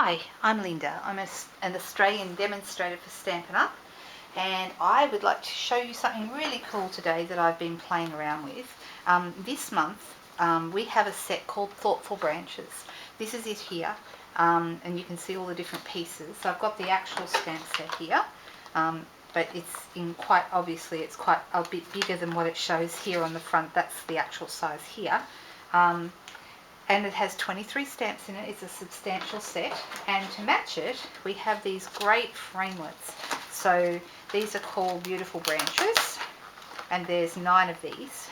Hi, I'm Linda. I'm an Australian demonstrator for Stampin' Up, and I would like to show you something really cool today that I've been playing around with. This month we have a set called Thoughtful Branches. This is it here, and you can see all the different pieces. So I've got the actual stamp set here, but it's it's quite a bit bigger than what it shows here on the front. That's the actual size here. And it has 23 stamps in it. It's a substantial set, and to match it we have these great framelits. So these are called Beautiful Branches, and there's 9 of these,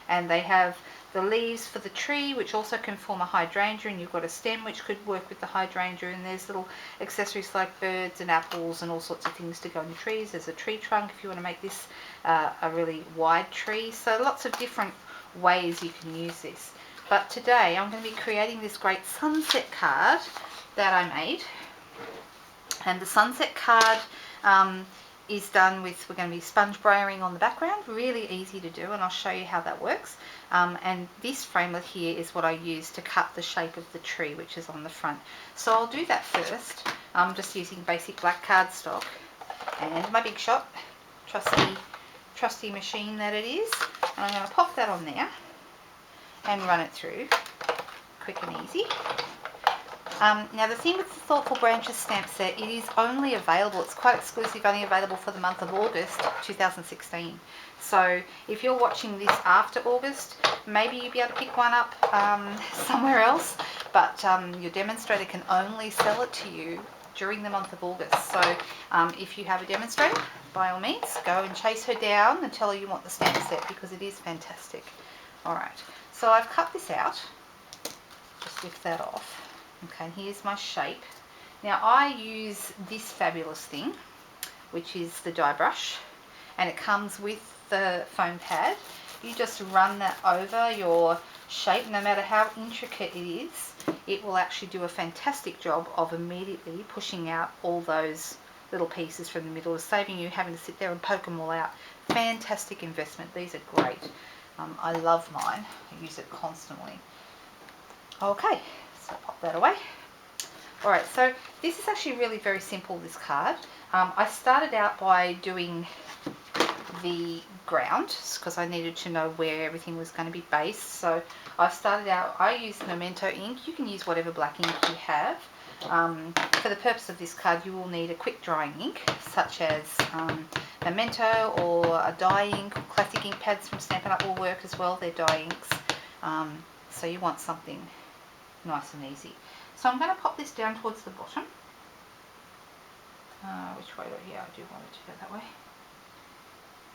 and they have the leaves for the tree, which also can form a hydrangea, and you've got a stem which could work with the hydrangea, and there's little accessories like birds and apples and all sorts of things to go in the trees. There's a tree trunk if you want to make this a really wide tree. So lots of different ways you can use this. But today I'm going to be creating this great sunset card that I made. And the sunset card is done with, we're going to be sponge brayering on the background. Really easy to do, and I'll show you how that works. And this framelit here is what I use to cut the shape of the tree, which is on the front. So I'll do that first. I'm just using basic black cardstock and my Big Shot trusty machine that it is. And I'm going to pop that on there and run it through quick and easy. Now the thing with the Thoughtful Branches stamp set, it is only available, it's quite exclusive, only available for the month of August 2016. So if you're watching this after August, maybe you'll be able to pick one up somewhere else, but your demonstrator can only sell it to you during the month of August. So if you have a demonstrator, by all means, go and chase her down and tell her you want the stamp set, because it is fantastic. Alright, so I've cut this out, just lift that off. Okay, here's my shape. Now I use this fabulous thing, which is the die brush, and it comes with the foam pad. You just run that over your shape. No matter how intricate it is, it will actually do a fantastic job of immediately pushing out all those little pieces from the middle, saving you having to sit there and poke them all out. Fantastic investment. These are great. I love mine. I use it constantly. Okay, so pop that away. Alright, so this is actually really very simple, this card. I started out by doing the ground, because I needed to know where everything was going to be based. So I started out, I used Memento ink. You can use whatever black ink you have. For the purpose of this card, you will need a quick drying ink, such as Memento or a dye ink. Classic ink pads from Stampin' Up will work as well. They're dye inks. So you want something nice and easy. So I'm going to pop this down towards the bottom. Which way? Yeah, I do want it to go that way,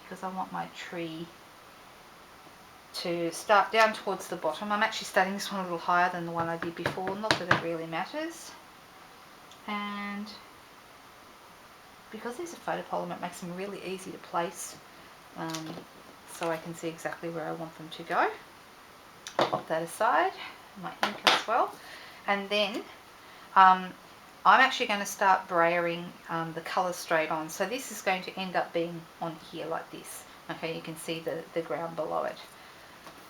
because I want my tree to start down towards the bottom. I'm actually starting this one a little higher than the one I did before, not that it really matters. And because these are photopolymer, it makes them really easy to place, so I can see exactly where I want them to go. Pop that aside, my ink as well, and then I'm actually going to start brayering the colour straight on. So this is going to end up being on here like this. Okay, you can see the ground below it.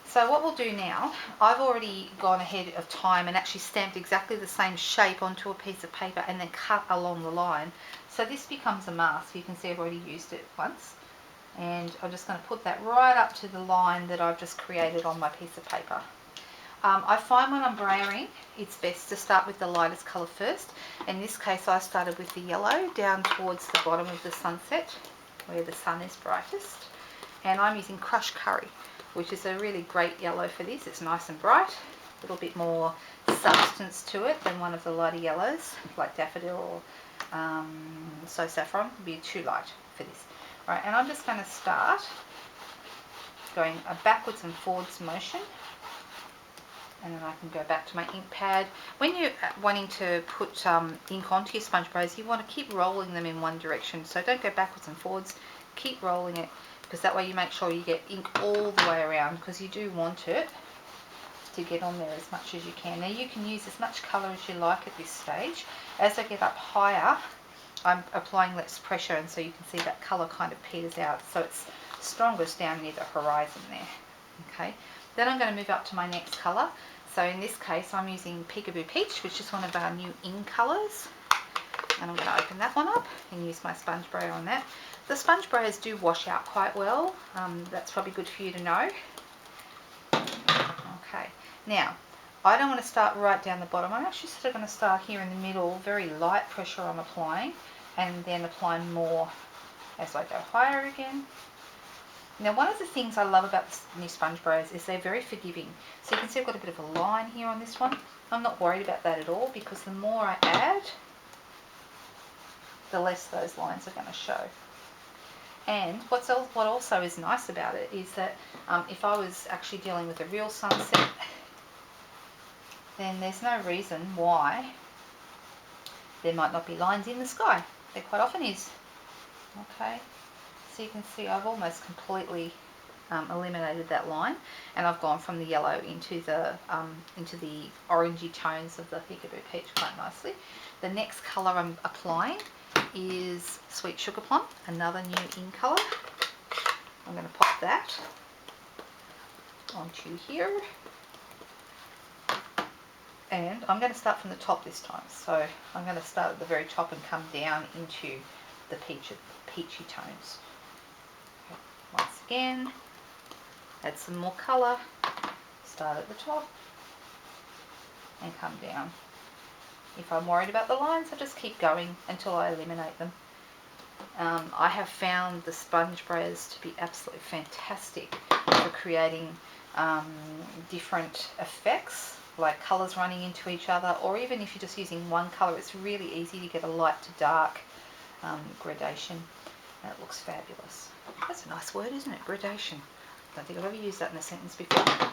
So what we'll do now, I've already gone ahead of time and actually stamped exactly the same shape onto a piece of paper and then cut along the line. So this becomes a mask. You can see I've already used it once. And I'm just going to put that right up to the line that I've just created on my piece of paper. I find when I'm brayering, it's best to start with the lightest colour first. In this case, I started with the yellow down towards the bottom of the sunset, where the sun is brightest. And I'm using Crushed Curry, which is a really great yellow for this. It's nice and bright, a little bit more substance to it than one of the lighter yellows, like Daffodil or So Saffron. Would be too light for this. All right, and I'm just going to start going a backwards and forwards motion. And then I can go back to my ink pad. When you're wanting to put ink onto your sponge brays, you want to keep rolling them in one direction. So don't go backwards and forwards, keep rolling it, because that way you make sure you get ink all the way around, because you do want it to get on there as much as you can. Now you can use as much colour as you like at this stage. As I get up higher, I'm applying less pressure, and so you can see that colour kind of peters out. So it's strongest down near the horizon there. Okay. Then I'm going to move up to my next colour. So in this case I'm using Peekaboo Peach, which is one of our new in colours. And I'm going to open that one up and use my sponge brayer on that. The sponge brayers do wash out quite well. That's probably good for you to know. Okay, now I don't want to start right down the bottom. I'm actually sort of going to start here in the middle, very light pressure I'm applying, and then applying more as I go higher again. Now one of the things I love about the new sponge brayers is they're very forgiving. So you can see I've got a bit of a line here on this one. I'm not worried about that at all, because the more I add, the less those lines are going to show. And what also is nice about it is that if I was actually dealing with a real sunset, then there's no reason why there might not be lines in the sky. There quite often is. Okay, so you can see I've almost completely eliminated that line, and I've gone from the yellow into the orangey tones of the Peekaboo Peach quite nicely. The next colour I'm applying is Sweet Sugar Plum, another new in colour. I'm going to pop that onto here, and I'm going to start from the top this time. So I'm going to start at the very top and come down into the peachy tones. Okay. Once again, add some more colour, start at the top and come down. If I'm worried about the lines, I just keep going until I eliminate them. I have found the sponge brayers to be absolutely fantastic for creating different effects, like colours running into each other, or even if you're just using one colour, it's really easy to get a light to dark gradation, and it looks fabulous. That's a nice word, isn't it? Gradation. I don't think I've ever used that in a sentence before. Okay.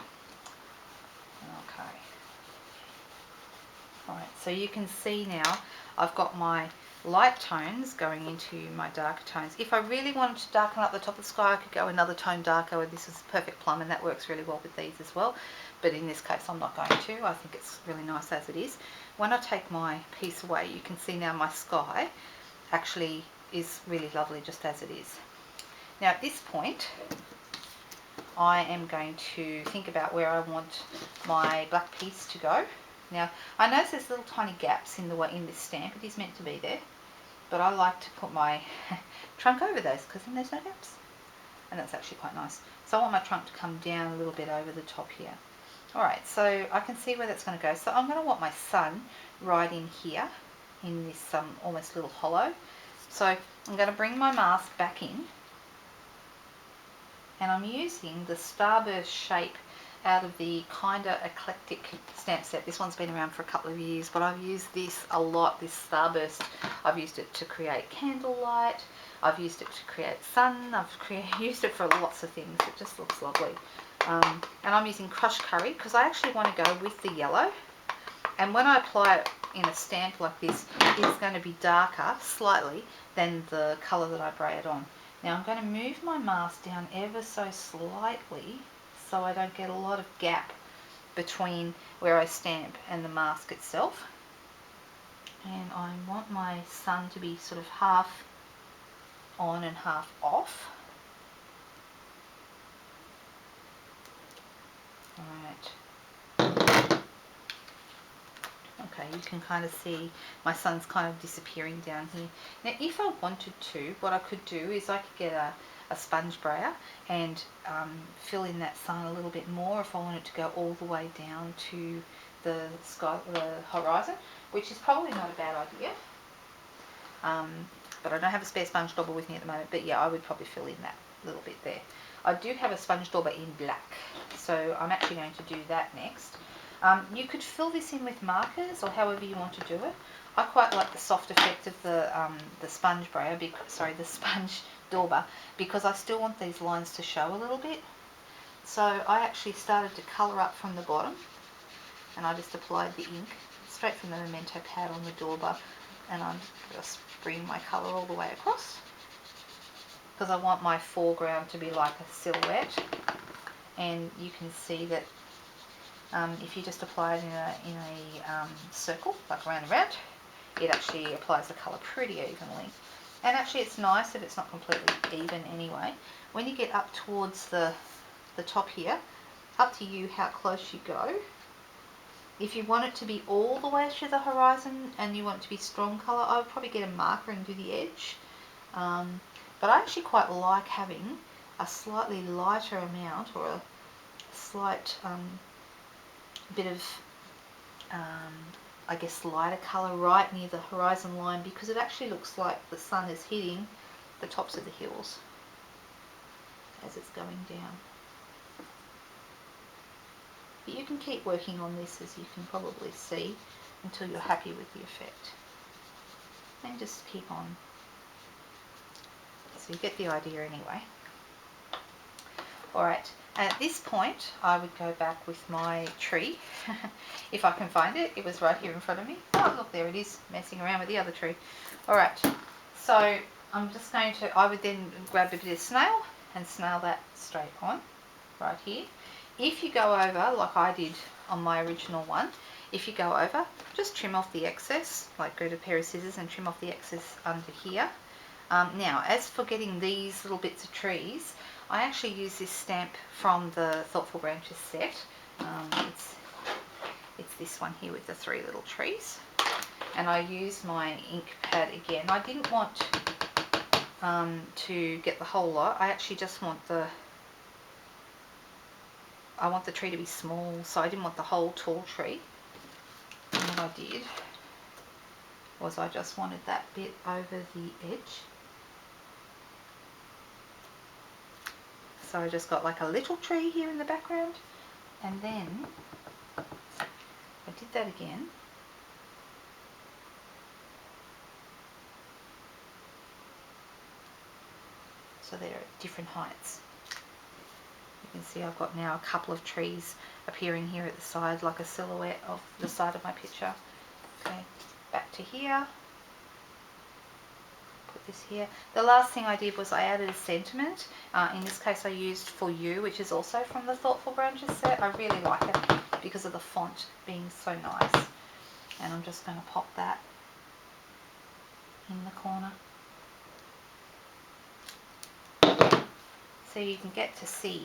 Alright, so you can see now I've got my light tones going into my darker tones. If I really wanted to darken up the top of the sky, I could go another tone darker, and this is Perfect Plum, and that works really well with these as well. But in this case I'm not going to. I think it's really nice as it is. When I take my piece away, you can see now my sky actually is really lovely just as it is. Now at this point I am going to think about where I want my black piece to go. Now, I notice there's little tiny gaps in this stamp. It is meant to be there, but I like to put my trunk over those, because then there's no gaps, and that's actually quite nice. So I want my trunk to come down a little bit over the top here. Alright, so I can see where that's going to go. So I'm going to want my sun right in here, in this almost little hollow. So I'm going to bring my mask back in, and I'm using the Starburst shape out of the Kinda Eclectic stamp set. This one's been around for a couple of years, but I've used this a lot, this Starburst. I've used it to create candlelight, I've used it to create sun, I've used it for lots of things. It just looks lovely. And I'm using crushed curry because I actually want to go with the yellow, and when I apply it in a stamp like this, it's going to be darker slightly than the colour that I bray it on. Now I'm going to move my mask down ever so slightly so I don't get a lot of gap between where I stamp and the mask itself. And I want my sun to be sort of half on and half off. Alright. Okay, you can kind of see my sun's kind of disappearing down here. Now if I wanted to, what I could do is I could get a sponge brayer and fill in that sun a little bit more if I wanted to go all the way down to the sky, the horizon, which is probably not a bad idea. But I don't have a spare sponge dauber with me at the moment, but yeah, I would probably fill in that little bit there. I do have a sponge dauber in black, so I'm actually going to do that next. You could fill this in with markers or however you want to do it. I quite like the soft effect of the sponge brayer, the sponge dauber, because I still want these lines to show a little bit. So I actually started to colour up from the bottom, and I just applied the ink straight from the memento pad on the dauber, and I'm just bringing my colour all the way across because I want my foreground to be like a silhouette. And you can see that if you just apply it in a circle, like round and round, it actually applies the colour pretty evenly. And actually it's nice if it's not completely even anyway. When you get up towards the top here, up to you how close you go. If you want it to be all the way to the horizon and you want it to be strong colour, I would probably get a marker and do the edge. But I actually quite like having a slightly lighter amount, or a slight bit of, I guess, lighter colour right near the horizon line, because it actually looks like the sun is hitting the tops of the hills as it's going down. But you can keep working on this, as you can probably see, until you're happy with the effect. And just keep on. So you get the idea anyway. Alright, at this point I would go back with my tree. If I can find it. It was right here in front of me. Oh look, there it is, messing around with the other tree. Alright, so I'm just going to, I would then grab a bit of snail and snail that straight on, right here. If you go over, like I did on my original one, if you go over, just trim off the excess, like grab a pair of scissors and trim off the excess under here. Now, as for getting these little bits of trees, I actually use this stamp from the Thoughtful Branches set. It's this one here with the 3 little trees. And I use my ink pad again. I didn't want to get the whole lot. I actually just want I want the tree to be small, so I didn't want the whole tall tree. And what I did was I just wanted that bit over the edge. So I just got like a little tree here in the background, and then I did that again. So they're at different heights. You can see I've got now a couple of trees appearing here at the side, like a silhouette of the side of my picture. Okay, back to here. Put this here. The last thing I did was I added a sentiment. In this case I used For You, which is also from the Thoughtful Branches set. I really like it because of the font being so nice. And I'm just going to pop that in the corner. So you can get to see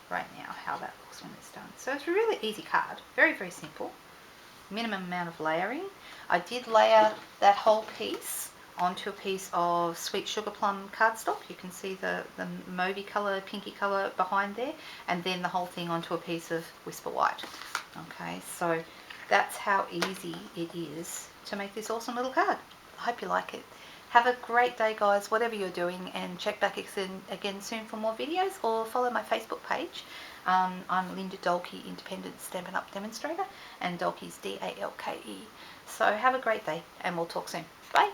right now how that looks when it's done. So it's a really easy card, very, very simple. Minimum amount of layering. I did layer that whole piece onto a piece of Sweet Sugar Plum cardstock. You can see the mauvey colour, pinky colour behind there, and then the whole thing onto a piece of Whisper White. Okay, so that's how easy it is to make this awesome little card. I hope you like it. Have a great day, guys, whatever you're doing, and check back again soon for more videos, or follow my Facebook page. I'm Linda Dalkey, Independent Stampin' Up! Demonstrator, and Dalkey's D-A-L-K-E. So have a great day, and we'll talk soon. Bye!